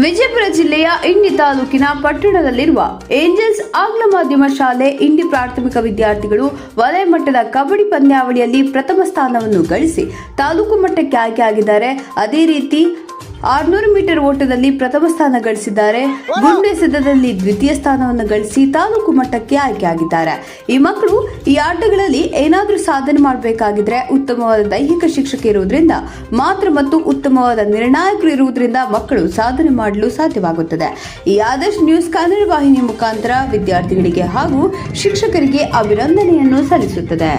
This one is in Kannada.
ವಿಜಯಪುರ ಜಿಲ್ಲೆಯ ಇಂಡಿ ತಾಲೂಕಿನ ಪಟ್ಟಣದಲ್ಲಿರುವ ಏಂಜಲ್ಸ್ ಆಂಗ್ಲ ಮಾಧ್ಯಮ ಶಾಲೆ ಇಂಡಿ ಪ್ರಾಥಮಿಕ ವಿದ್ಯಾರ್ಥಿಗಳು ವಲಯ ಮಟ್ಟದ ಕಬಡ್ಡಿ ಪಂದ್ಯಾವಳಿಯಲ್ಲಿ ಪ್ರಥಮ ಸ್ಥಾನವನ್ನು ಗಳಿಸಿ ತಾಲೂಕು ಮಟ್ಟಕ್ಕೆ ಆಯ್ಕೆಯಾಗಿದ್ದಾರೆ. ಅದೇ ರೀತಿ 600 ಮೀಟರ್ ಓಟದಲ್ಲಿ ಪ್ರಥಮ ಸ್ಥಾನ ಗಳಿಸಿದ್ದಾರೆ. ಗುಂಡೆಸೆತದಲ್ಲಿ ದ್ವಿತೀಯ ಸ್ಥಾನವನ್ನು ಗಳಿಸಿ ತಾಲೂಕು ಮಟ್ಟಕ್ಕೆ ಆಯ್ಕೆಯಾಗಿದ್ದಾರೆ. ಈ ಮಕ್ಕಳು ಈ ಆಟಗಳಲ್ಲಿ ಏನಾದರೂ ಸಾಧನೆ ಮಾಡಬೇಕಾಗಿದ್ರೆ ಉತ್ತಮವಾದ ದೈಹಿಕ ಶಿಕ್ಷಕ ಇರುವುದರಿಂದ ಮಾತ್ರ ಮತ್ತು ಉತ್ತಮವಾದ ನಿರ್ಣಾಯಕರು ಇರುವುದರಿಂದ ಮಕ್ಕಳು ಸಾಧನೆ ಮಾಡಲು ಸಾಧ್ಯವಾಗುತ್ತದೆ. ಈ ಆದರ್ಶ್ ನ್ಯೂಸ್ ಕನ್ನಡ ವಾಹಿನಿ ಮುಖಾಂತರ ವಿದ್ಯಾರ್ಥಿಗಳಿಗೆ ಹಾಗೂ ಶಿಕ್ಷಕರಿಗೆ ಅಭಿನಂದನೆಯನ್ನು ಸಲ್ಲಿಸುತ್ತದೆ.